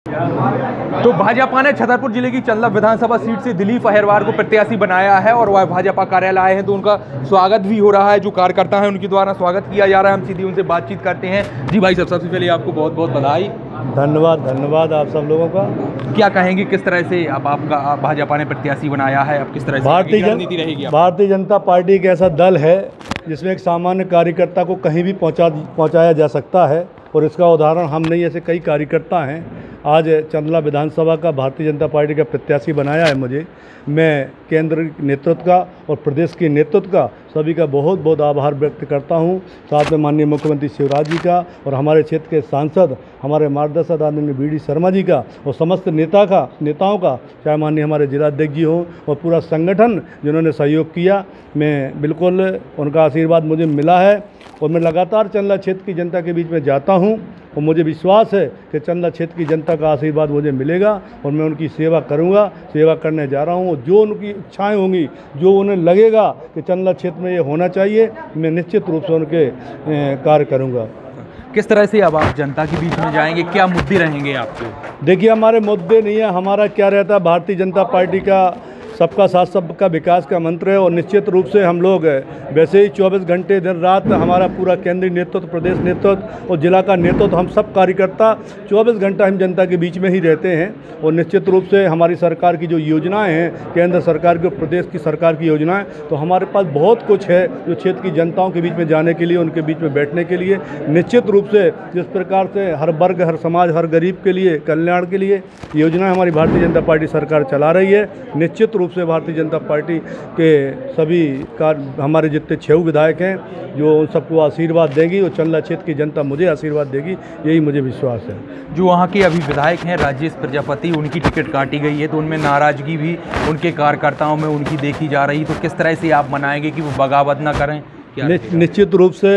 तो भाजपा ने छतरपुर जिले की चंदला विधानसभा सीट से दिलीप अहिरवार को प्रत्याशी बनाया है और वह भाजपा कार्यालय आए हैं तो उनका स्वागत भी हो रहा है। जो कार्यकर्ता हैं उनके द्वारा स्वागत किया जा रहा है। हम सीधी उनसे बातचीत करते हैं। जी भाई, सबसे पहले आपको बहुत बहुत बधाई। धन्यवाद आप सब लोगों का। क्या कहेंगे, किस तरह से अब आपका भाजपा ने प्रत्याशी बनाया है, अब किस तरह से रणनीति रहेगी? भारतीय जनता पार्टी एक ऐसा दल है जिसमें एक सामान्य कार्यकर्ता को कहीं भी पहुंचाया जा सकता है और इसका उदाहरण हम नहीं, ऐसे कई कार्यकर्ता हैं। आज चंदला विधानसभा का भारतीय जनता पार्टी का प्रत्याशी बनाया है मुझे। मैं केंद्र नेतृत्व का और प्रदेश के नेतृत्व का सभी का बहुत बहुत आभार व्यक्त करता हूं। साथ में माननीय मुख्यमंत्री शिवराज जी का और हमारे क्षेत्र के सांसद, हमारे मार्गदर्शक आदरणीय बी डी शर्मा जी का और समस्त नेताओं का, चाहे माननीय हमारे जिलाध्यक्ष जी हों और पूरा संगठन जिन्होंने सहयोग किया। मैं बिल्कुल उनका आशीर्वाद मुझे मिला है और मैं लगातार चंदला क्षेत्र की जनता के बीच में जाता हूं और मुझे विश्वास है कि चंदला क्षेत्र की जनता का आशीर्वाद मुझे मिलेगा और मैं उनकी सेवा करूंगा, सेवा करने जा रहा हूं। और जो उनकी इच्छाएं होंगी, जो उन्हें लगेगा कि चंदला क्षेत्र में ये होना चाहिए, मैं निश्चित रूप से उनके कार्य करूंगा। किस तरह से अब आप जनता के बीच में जाएंगे, क्या मुद्दे रहेंगे आपके? देखिए, हमारे मुद्दे नहीं है, हमारा क्या रहता है, भारतीय जनता पार्टी का सबका साथ सबका विकास का मंत्र है और निश्चित रूप से हम लोग वैसे ही 24 घंटे दिन रात हमारा पूरा केंद्रीय नेतृत्व, प्रदेश नेतृत्व और जिला का नेतृत्व, हम सब कार्यकर्ता 24 घंटा हम जनता के बीच में ही रहते हैं। और निश्चित रूप से हमारी सरकार की जो योजनाएं हैं, केंद्र सरकार की और प्रदेश की सरकार की योजनाएं, तो हमारे पास बहुत कुछ है जो क्षेत्र की जनताओं के बीच में जाने के लिए, उनके बीच में बैठने के लिए। निश्चित रूप से जिस प्रकार से हर वर्ग, हर समाज, हर गरीब के लिए कल्याण के लिए योजनाएँ हमारी भारतीय जनता पार्टी सरकार चला रही है। निश्चित रूप से भारतीय जनता पार्टी के सभी हमारे जितने 6 विधायक हैं जो उन सबको आशीर्वाद देंगी और चंदला क्षेत्र की जनता मुझे आशीर्वाद देगी, यही मुझे विश्वास है। जो वहाँ के अभी विधायक हैं राजेश प्रजापति, उनकी टिकट काटी गई है तो उनमें नाराजगी भी उनके कार्यकर्ताओं में उनकी देखी जा रही, तो किस तरह से आप मनाएंगे कि वो बगावत ना करें? निश्चित रूप से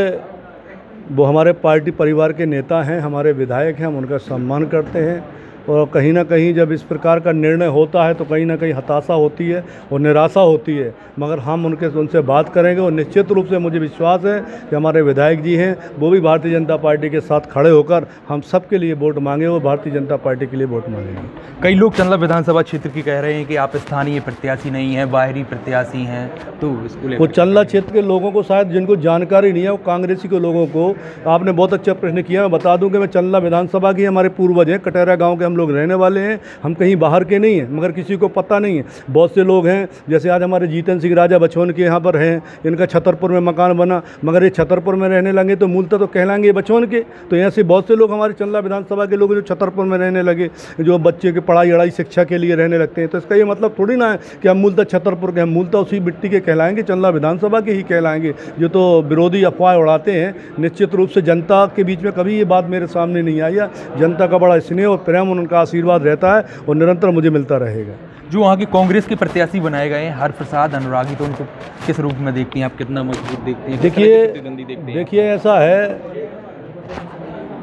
वो हमारे पार्टी परिवार के नेता हैं, हमारे विधायक हैं, हम उनका सम्मान करते हैं और कहीं ना कहीं जब इस प्रकार का निर्णय होता है तो कहीं ना कहीं हताशा होती है और निराशा होती है, मगर हम उनसे बात करेंगे और निश्चित रूप से मुझे विश्वास है कि हमारे विधायक जी हैं वो भी भारतीय जनता पार्टी के साथ खड़े होकर हम सब के लिए वोट मांगे और भारतीय जनता पार्टी के लिए वोट मांगेंगे। कई लोग चंदला विधानसभा क्षेत्र की कह रहे हैं कि आप स्थानीय प्रत्याशी नहीं हैं, बाहरी प्रत्याशी हैं, तो इसको वो चंदला क्षेत्र के लोगों को शायद जिनको जानकारी नहीं है, वो कांग्रेसी के लोगों को, आपने बहुत अच्छा प्रश्न किया। मैं बता दूं कि मैं चंदला विधानसभा की, हमारे पूर्वज हैं, कटेरा गाँव के हम लोग रहने वाले हैं, हम कहीं बाहर के नहीं हैं, मगर किसी को पता नहीं है। बहुत से लोग हैं, जैसे आज हमारे जीतन सिंह राजा बछौन के यहाँ पर हैं, इनका छतरपुर में मकान बना, मगर ये छतरपुर में रहने लगे तो मूलतः तो कहलाएंगे बछौन के। तो यहाँ से बहुत से लोग हमारे चंदला विधानसभा के लोग जो छतरपुर में रहने लगे, जो बच्चे की पढ़ाई अड़ाई शिक्षा के लिए रहने लगते हैं, तो इसका ये मतलब थोड़ी ना है कि हम मूलतः छतरपुर के, हम मूलतः उसी मिट्टी के कहलाएंगे, चंदला विधानसभा के ही कहलाएंगे। जो तो विरोधी अफवाह उड़ाते हैं, निश्चित रूप से जनता के बीच में कभी ये बात मेरे सामने नहीं आई है। जनता का बड़ा स्नेह और प्रेम, उनका आशीर्वाद रहता है और निरंतर मुझे मिलता रहेगा। जो वहाँ के कांग्रेस के प्रत्याशी बनाए गए हैं हरप्रसाद अनुरागी, तो उनको किस रूप में देखती हैं आप, कितना मजबूत देखते हैं? देखिए ऐसा है,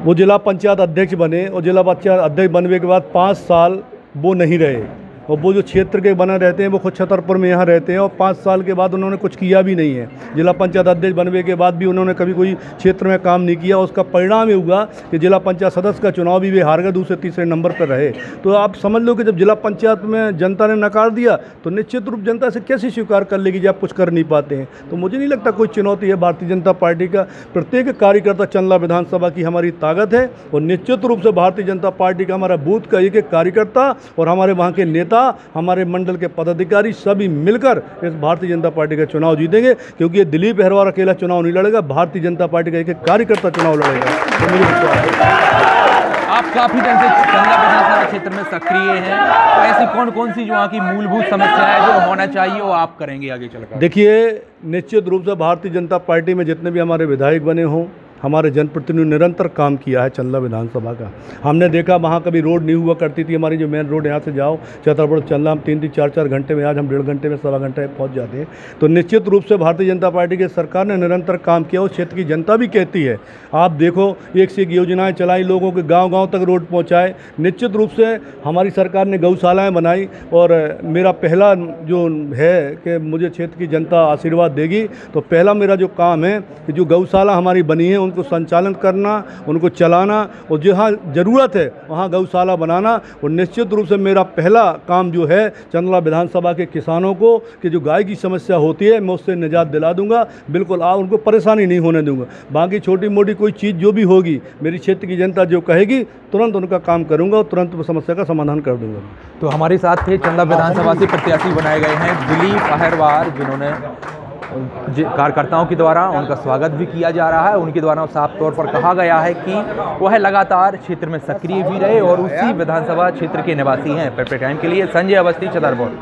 वो जिला पंचायत अध्यक्ष बने और जिला पंचायत अध्यक्ष बनने के बाद 5 साल वो नहीं रहे और वो जो क्षेत्र के बने रहते हैं वो खुद छतरपुर में यहाँ रहते हैं और 5 साल के बाद उन्होंने कुछ किया भी नहीं है। जिला पंचायत अध्यक्ष बनने के बाद भी उन्होंने कभी कोई क्षेत्र में काम नहीं किया। उसका परिणाम ये हुआ कि जिला पंचायत सदस्य का चुनाव भी वे हार गए, दूसरे तीसरे नंबर पर रहे। तो आप समझ लो कि जब जिला पंचायत में जनता ने नकार दिया तो निश्चित रूप जनता से कैसे स्वीकार कर लेगी जब आप कुछ कर नहीं पाते हैं। तो मुझे नहीं लगता कोई चुनौती है भारतीय जनता पार्टी का। प्रत्येक कार्यकर्ता चंदला विधानसभा की हमारी ताकत है और निश्चित रूप से भारतीय जनता पार्टी का, हमारा बूथ का एक कार्यकर्ता और हमारे वहाँ के नेता, हमारे मंडल के पदाधिकारी सभी मिलकर इस भारतीय जनता पार्टी का चुनाव जीतेंगे, क्योंकि ये दिलीप अहिरवार अकेला चुनाव नहीं लड़ेगा, भारतीय जनता पार्टी का एक कार्यकर्ता चुनाव लड़ेगा। तो मुझे विश्वास है। आप काफी दिन से चंदला विधानसभा क्षेत्र में सक्रिय हैं, तो ऐसी कौन कौन सी जो वहाँ की मूलभूत समस्या है जो होना चाहिए वो आप करेंगे आगे चलकर? देखिए, निश्चित रूप से भारतीय जनता पार्टी में जितने भी हमारे विधायक बने हों, हमारे जनप्रतिनिधि निरंतर काम किया है चंदला विधानसभा का। हमने देखा वहाँ कभी रोड नहीं हुआ करती थी, हमारी जो मेन रोड यहाँ से जाओ छतरपुर चंदला, हम 3-4 घंटे में, आज हम 1.5 घंटे में, सवा घंटे में पहुँच जाते हैं। तो निश्चित रूप से भारतीय जनता पार्टी की सरकार ने निरंतर काम किया और क्षेत्र की जनता भी कहती है। आप देखो, एक से एक योजनाएँ चलाई, लोगों के गाँव तक रोड पहुँचाए। निश्चित रूप से हमारी सरकार ने गौशालाएँ बनाई और मेरा पहला जो है कि मुझे क्षेत्र की जनता आशीर्वाद देगी, तो पहला मेरा जो काम है कि जो गौशाला हमारी बनी है उनको संचालन करना, उनको चलाना, और जहाँ ज़रूरत है वहाँ गौशाला बनाना। और निश्चित रूप से मेरा पहला काम जो है चंदला विधानसभा के किसानों को कि जो गाय की समस्या होती है मैं उससे निजात दिला दूंगा, बिल्कुल उनको परेशानी नहीं होने दूंगा। बाकी छोटी मोटी कोई चीज़ जो भी होगी मेरी क्षेत्र की जनता जो कहेगी तुरंत उनका काम करूंगा और तुरंत समस्या का समाधान कर दूंगा। तो हमारे साथ थे चंदला विधानसभा से प्रत्याशी बनाए गए हैं दिलीप अहिरवार, जिन्होंने कार्यकर्ताओं के द्वारा उनका स्वागत भी किया जा रहा है। उनके द्वारा साफ तौर पर कहा गया है कि वह लगातार क्षेत्र में सक्रिय भी रहे और उसी विधानसभा क्षेत्र के निवासी हैं। पेपर टाइम के लिए संजय अवस्थी, छतरपुर।